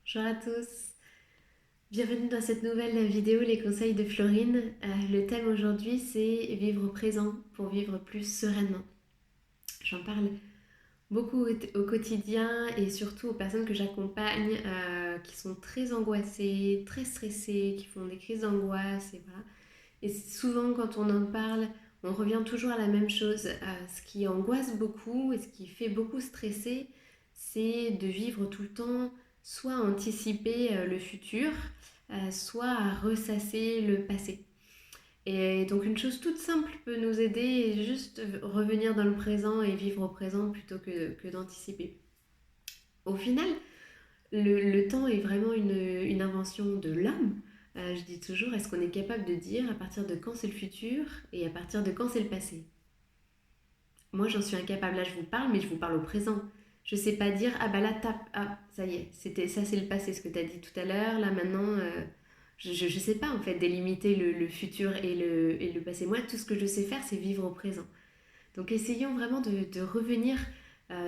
Bonjour à tous, bienvenue dans cette nouvelle vidéo Les conseils de Florine. Le thème aujourd'hui c'est vivre au présent pour vivre plus sereinement. J'en parle beaucoup au quotidien et surtout aux personnes que j'accompagne qui sont très angoissées, très stressées, qui font des crises d'angoisse et voilà. Et souvent quand on en parle, on revient toujours à la même chose. Ce qui angoisse beaucoup et ce qui fait beaucoup stresser, c'est de vivre tout le temps, soit à anticiper le futur, soit à ressasser le passé. Et donc une chose toute simple peut nous aider et juste revenir dans le présent et vivre au présent plutôt que d'anticiper. Au final, le temps est vraiment une invention de l'homme. Je dis toujours, est-ce qu'on est capable de dire à partir de quand c'est le futur et à partir de quand c'est le passé? Moi, j'en suis incapable. Là, je vous parle, mais je vous parle au présent. Je sais pas dire, ah bah là, tape, ah, ça y est, ça c'est le passé, ce que tu as dit tout à l'heure. Là, maintenant, je sais pas en fait délimiter le futur et le passé. Moi, tout ce que je sais faire, c'est vivre au présent. Donc, essayons vraiment de revenir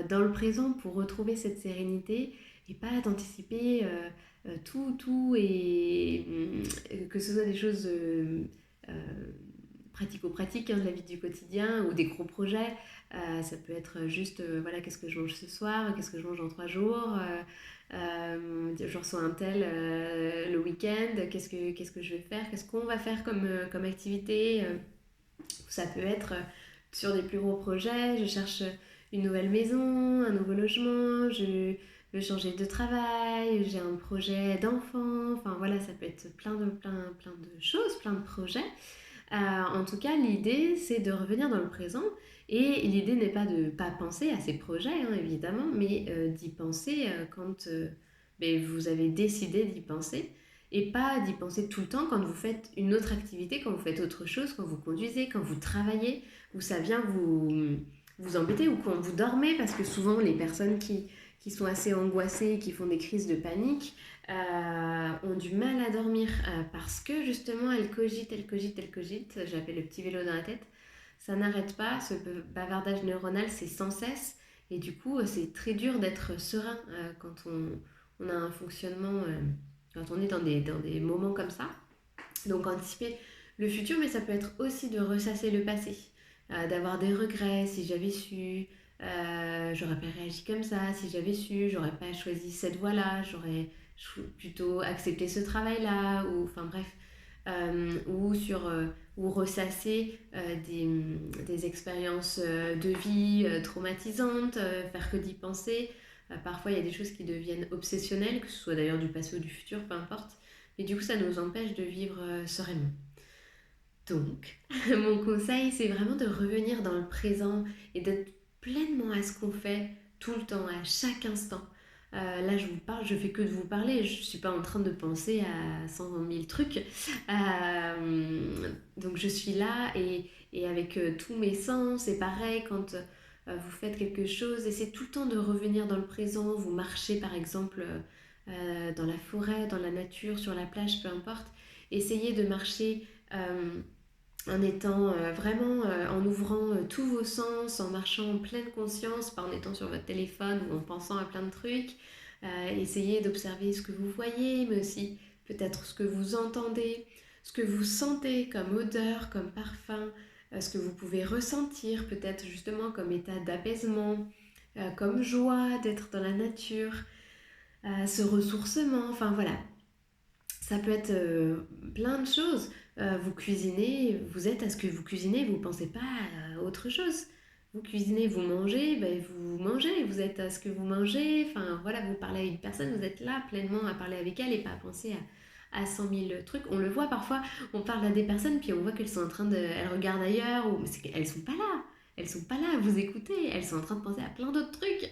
dans le présent pour retrouver cette sérénité et pas d'anticiper tout et que ce soit des choses euh, pratico-pratiques de la vie du quotidien ou des gros projets. Ça peut être juste, voilà, qu'est-ce que je mange ce soir, qu'est-ce que je mange dans 3 jours, je reçois un tel le week-end, qu'est-ce que je vais faire, qu'est-ce qu'on va faire comme activité. Ça peut être sur des plus gros projets, je cherche une nouvelle maison, un nouveau logement, je veux changer de travail, j'ai un projet d'enfant, enfin voilà, ça peut être plein de choses, plein de projets. En tout cas, l'idée, c'est de revenir dans le présent. Et l'idée n'est pas de ne pas penser à ces projets, hein, évidemment, mais d'y penser quand ben, vous avez décidé d'y penser. Et pas d'y penser tout le temps quand vous faites une autre activité, quand vous faites autre chose, quand vous conduisez, quand vous travaillez, où ça vient vous embêter, ou quand vous dormez, parce que souvent les personnes qui sont assez angoissées, qui font des crises de panique, ont du mal à dormir parce que justement elles cogitent, j'appelle le petit vélo dans la tête, ça n'arrête pas, ce bavardage neuronal c'est sans cesse et du coup c'est très dur d'être serein quand on a un fonctionnement, quand on est dans des moments comme ça. Donc anticiper le futur, mais ça peut être aussi de ressasser le passé, d'avoir des regrets, si j'avais su, j'aurais pas réagi comme ça, si j'avais su, j'aurais pas choisi cette voie-là, j'aurais plutôt accepté ce travail-là, ou enfin bref, ou ressasser des expériences de vie traumatisantes, faire que d'y penser. Parfois, il y a des choses qui deviennent obsessionnelles, que ce soit d'ailleurs du passé ou du futur, peu importe. Mais du coup, ça nous empêche de vivre sereinement. Donc, mon conseil, c'est vraiment de revenir dans le présent et d'être pleinement à ce qu'on fait tout le temps, à chaque instant. Là, je vous parle, je fais que de vous parler, je ne suis pas en train de penser à 100 000 trucs. Donc, je suis là et avec tous mes sens, c'est pareil quand vous faites quelque chose, essayez tout le temps de revenir dans le présent. Vous marchez par exemple dans la forêt, dans la nature, sur la plage, peu importe. Essayez de marcher. En étant vraiment, en ouvrant tous vos sens, en marchant en pleine conscience, pas en étant sur votre téléphone ou en pensant à plein de trucs. Essayez d'observer ce que vous voyez, mais aussi peut-être ce que vous entendez, ce que vous sentez comme odeur, comme parfum, ce que vous pouvez ressentir peut-être justement comme état d'apaisement, comme joie d'être dans la nature, ce ressourcement, enfin voilà, ça peut être plein de choses. Vous cuisinez, vous êtes à ce que vous cuisinez, vous ne pensez pas à autre chose. Vous cuisinez, vous mangez, ben vous mangez, vous êtes à ce que vous mangez. Enfin voilà, vous parlez à une personne, vous êtes là pleinement à parler avec elle et pas à penser à 100 000 trucs. On le voit parfois, on parle à des personnes puis on voit qu'elles sont en train de... Elles regardent ailleurs, ou c'est qu'elles sont pas là. Elles sont pas là à vous écouter, elles sont en train de penser à plein d'autres trucs.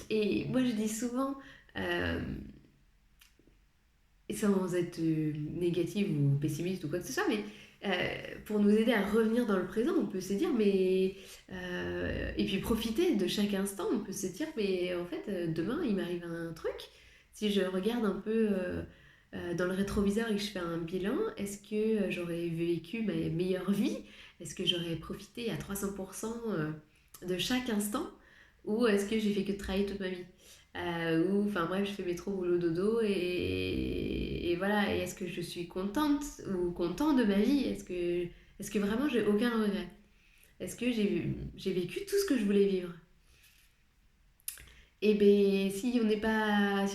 Et moi je dis souvent... Euh, sans être négative ou pessimiste ou quoi que ce soit, mais pour nous aider à revenir dans le présent, on peut se dire, mais. Et puis profiter de chaque instant, on peut se dire, mais en fait, demain, il m'arrive un truc. Si je regarde un peu dans le rétroviseur et que je fais un bilan, est-ce que j'aurais vécu ma meilleure vie? Est-ce que j'aurais profité à 300% de chaque instant? Ou est-ce que j'ai fait que de travailler toute ma vie? ou enfin bref, je fais métro, boulot, dodo, et voilà. Et est-ce que je suis contente ou content de ma vie? Est-ce que vraiment j'ai aucun regret? Est-ce que j'ai vécu tout ce que je voulais vivre? Et bien, si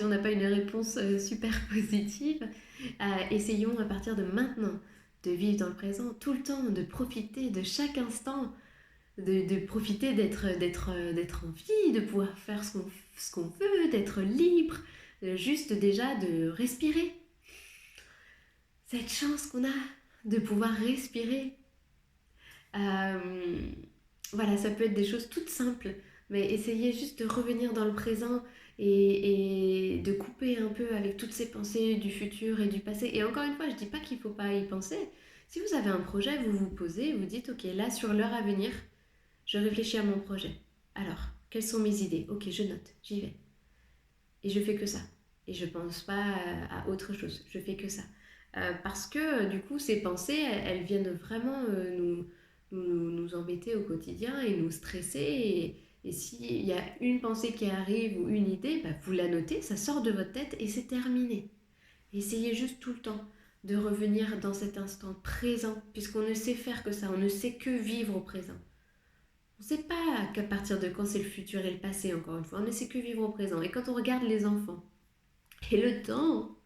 on n'a pas une réponse super positive, essayons à partir de maintenant de vivre dans le présent tout le temps, de profiter de chaque instant, de profiter d'être en vie, de pouvoir faire ce qu'on veut, d'être libre, juste déjà de respirer. Cette chance qu'on a de pouvoir respirer. Euh, voilà, ça peut être des choses toutes simples, mais essayez juste de revenir dans le présent et de couper un peu avec toutes ces pensées du futur et du passé. Et encore une fois, je dis pas qu'il faut pas y penser. Si vous avez un projet, vous vous posez, vous dites, ok, là sur l'heure à venir, je réfléchis à mon projet. Alors, quelles sont mes idées? Ok, je note, j'y vais. Et je fais que ça. Et je pense pas à autre chose, je fais que ça. Parce que du coup, ces pensées, elles viennent vraiment nous embêter au quotidien et nous stresser. Et s'il y a une pensée qui arrive ou une idée, bah, vous la notez, ça sort de votre tête et c'est terminé. Essayez juste tout le temps de revenir dans cet instant présent, puisqu'on ne sait faire que ça, on ne sait que vivre au présent. On ne sait pas qu'à partir de quand c'est le futur et le passé, encore une fois, on ne sait que vivre au présent. Et quand on regarde les enfants, et le temps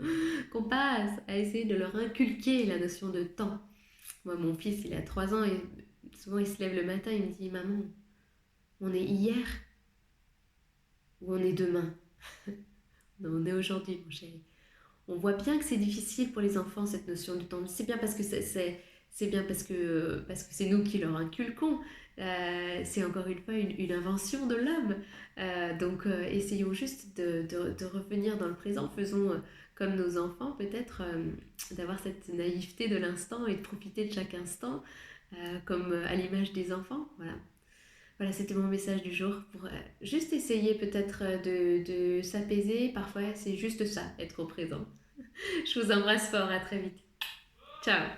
qu'on passe à essayer de leur inculquer la notion de temps. Moi, mon fils, il a 3 ans et souvent il se lève le matin, il me dit: Maman, on est hier ou on est demain? Non, on est aujourd'hui, mon chéri. On voit bien que c'est difficile pour les enfants cette notion de temps. C'est bien parce que c'est bien parce que c'est nous qui leur inculquons. C'est encore une fois une invention de l'homme. Donc essayons juste de revenir dans le présent. Faisons comme nos enfants peut-être, d'avoir cette naïveté de l'instant et de profiter de chaque instant, comme à l'image des enfants. Voilà. Voilà, c'était mon message du jour pour juste essayer peut-être de s'apaiser. Parfois, c'est juste ça, être au présent. Je vous embrasse fort, à très vite. Ciao.